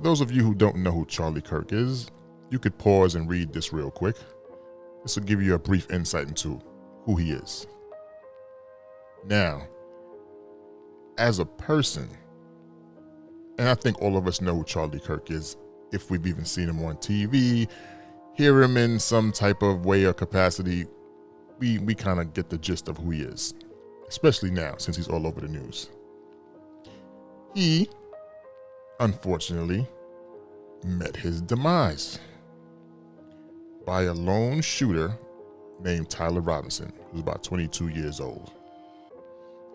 those of you who don't know who Charlie Kirk is, you could pause and read this real quick. This will give you a brief insight into who he is. Now, as a person, and I think all of us know who Charlie Kirk is, if we've even seen him on TV, hear him in some type of way or capacity, we kind of get the gist of who he is, especially now since he's all over the news. He, unfortunately, met his demise by a lone shooter named Tyler Robinson, who's about 22 years old.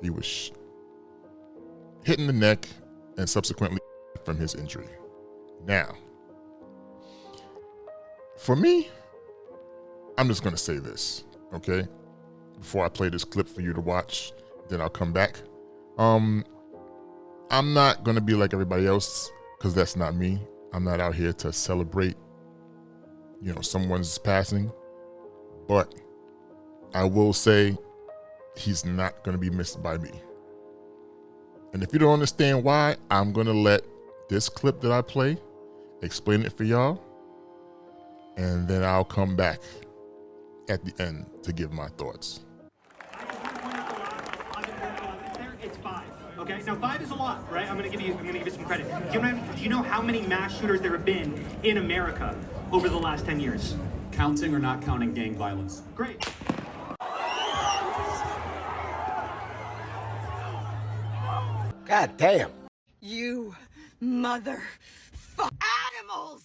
He was hit in the neck and subsequently from his injury. Now, for me, I'm just going to say this, okay? Before I play this clip for you to watch, then I'll come back. I'm not going to be like everybody else, because that's not me. I'm not out here to celebrate, someone's passing. But I will say he's not going to be missed by me. And if you don't understand why, I'm going to let this clip that I play explain it for y'all. And then I'll come back at the end to give my thoughts. It's 5. Okay, now 5 is a lot, right? I'm gonna give you some credit. Do you know how many mass shooters there have been in America over the last 10 years? Counting or not counting gang violence? Great. God damn. You mother animals!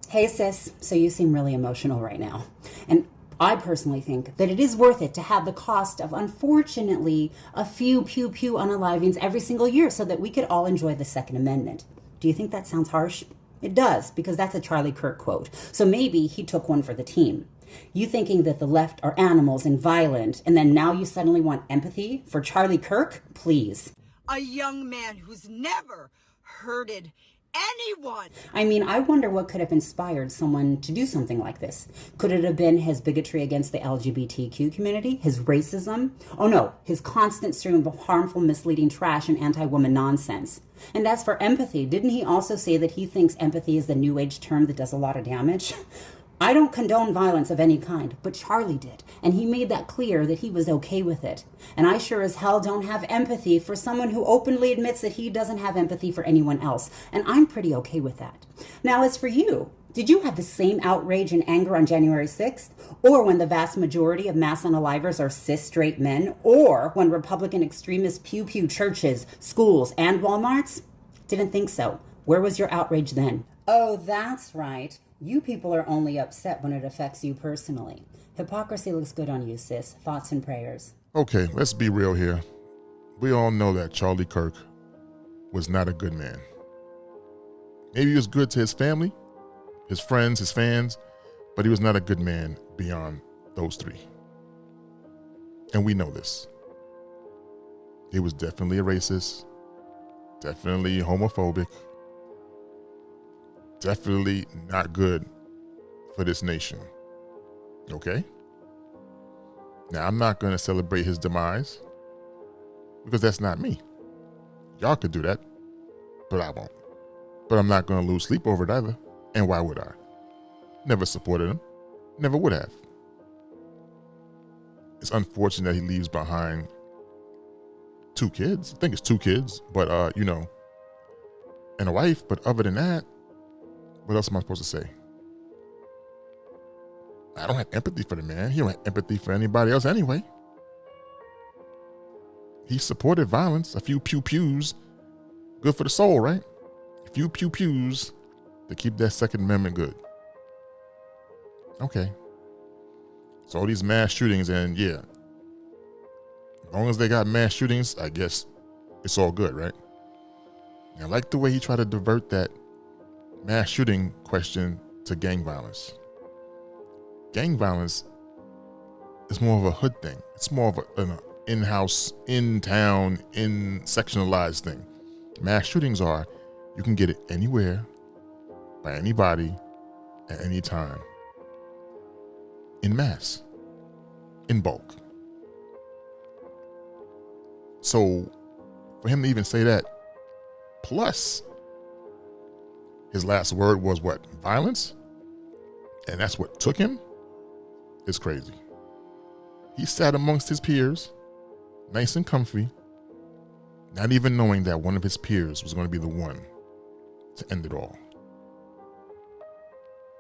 Hey sis, so you seem really emotional right now. And I personally think that it is worth it to have the cost of, unfortunately, a few pew-pew unalivings every single year so that we could all enjoy the Second Amendment. Do you think that sounds harsh? It does, because that's a Charlie Kirk quote. So maybe he took one for the team. You thinking that the left are animals and violent, and then now you suddenly want empathy for Charlie Kirk? Please. A young man who's never hurted anyone. I mean, I wonder what could have inspired someone to do something like this. Could it have been his bigotry against the LGBTQ community? His racism? Oh no, his constant stream of harmful, misleading trash and anti-woman nonsense. And as for empathy, didn't he also say that he thinks empathy is the new age term that does a lot of damage? I don't condone violence of any kind, but Charlie did, and he made that clear that he was okay with it. And I sure as hell don't have empathy for someone who openly admits that he doesn't have empathy for anyone else, and I'm pretty okay with that. Now, as for you, did you have the same outrage and anger on January 6th? Or when the vast majority of mass unalivers are cis straight men? Or when Republican extremist pew-pew churches, schools, and Walmarts? Didn't think so. Where was your outrage then? Oh, that's right. You people are only upset when it affects you personally. Hypocrisy looks good on you, sis. Thoughts and prayers. Okay, let's be real here. We all know that Charlie Kirk was not a good man. Maybe he was good to his family, his friends, his fans, but he was not a good man beyond those three. And we know this. He was definitely a racist, definitely homophobic, definitely not good for this nation. Okay? Now, I'm not going to celebrate his demise because that's not me. Y'all could do that, but I won't. But I'm not going to lose sleep over it either. And why would I? Never supported him. Never would have. It's unfortunate that he leaves behind 2 kids. I think it's 2 kids, but, and a wife. But other than that, what else am I supposed to say? I don't have empathy for the man. He don't have empathy for anybody else anyway. He supported violence. A few pew-pews. Good for the soul, right? A few pew-pews to keep that Second Amendment good. Okay. So all these mass shootings, and yeah, as long as they got mass shootings, I guess it's all good, right? And I like the way he tried to divert that mass shooting question to gang violence. Gang violence is more of a hood thing. It's more of an in-house, in-town, in-sectionalized thing. Mass shootings are, you can get it anywhere, by anybody, at any time. In mass. In bulk. So, for him to even say that, plus his last word was what? Violence? And that's what took him? It's crazy. He sat amongst his peers, nice and comfy, not even knowing that one of his peers was going to be the one to end it all.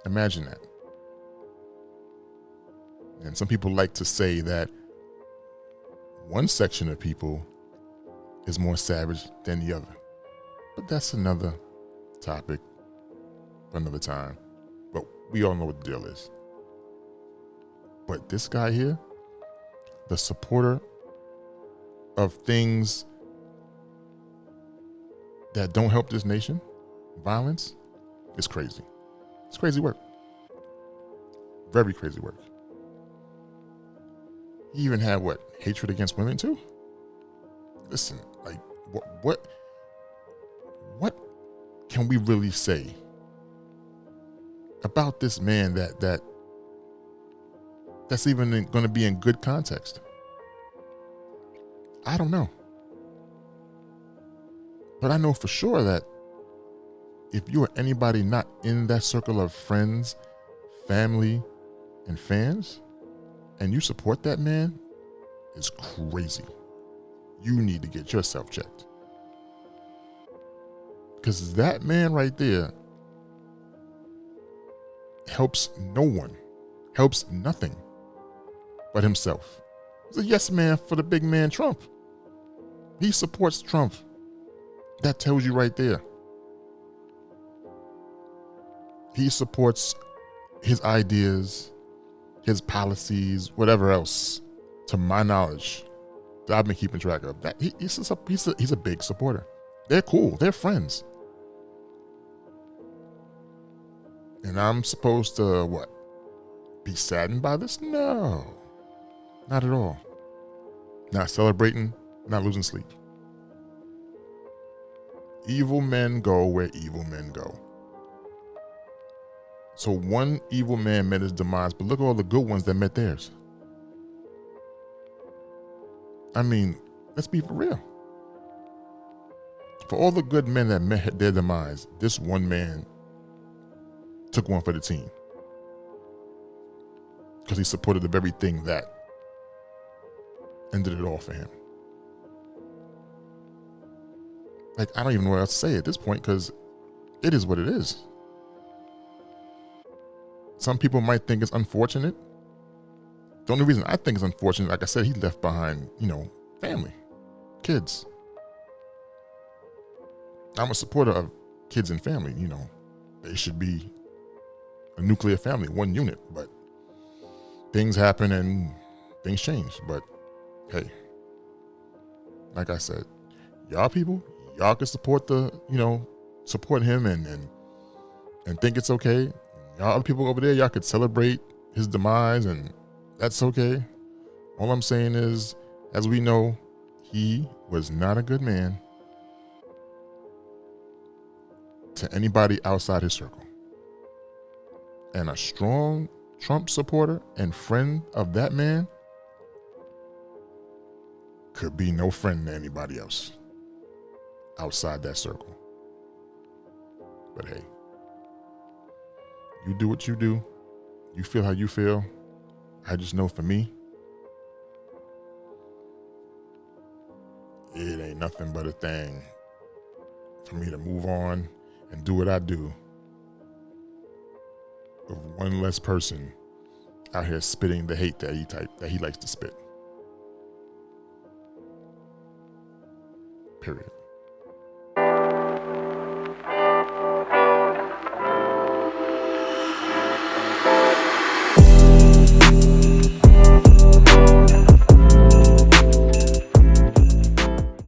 Imagine that. And some people like to say that one section of people is more savage than the other. But that's another topic for another time. But we all know what the deal is. But this guy here, the supporter of things that don't help this nation, violence, is crazy. It's crazy work. Very crazy work. He even had what? Hatred against women too? Listen, like what can we really say about this man that's even going to be in good context? I don't know. But I know for sure that if you are anybody not in that circle of friends, family, and fans, and you support that man, it's crazy. You need to get yourself checked. Because that man right there helps no one, helps nothing but himself. He's a yes man for the big man Trump. He supports Trump. That tells you right there. He supports his ideas, his policies, whatever else, to my knowledge, that I've been keeping track of. That he's a big supporter. They're cool. They're friends. And I'm supposed to, what, be saddened by this? No, not at all. Not celebrating, not losing sleep. Evil men go where evil men go. So one evil man met his demise, but look at all the good ones that met theirs. I mean, let's be for real. For all the good men that met their demise, this one man took one for the team. Because he supported the very thing that ended it all for him. Like, I don't even know what else to say at this point, because it is what it is. Some people might think it's unfortunate. The only reason I think it's unfortunate, like I said, he left behind, family, kids. I'm a supporter of kids and family, They should be a nuclear family, one unit, but things happen and things change. But hey, like I said, y'all can support support him and think it's okay. Y'all other people over there, y'all could celebrate his demise, and that's okay. All I'm saying is, as we know, he was not a good man to anybody outside his circle. And a strong Trump supporter and friend of that man could be no friend to anybody else outside that circle. But hey, you do what you do. You feel how you feel. I just know for me, it ain't nothing but a thing for me to move on and do what I do with one less person out here spitting the hate that he likes to spit. Period.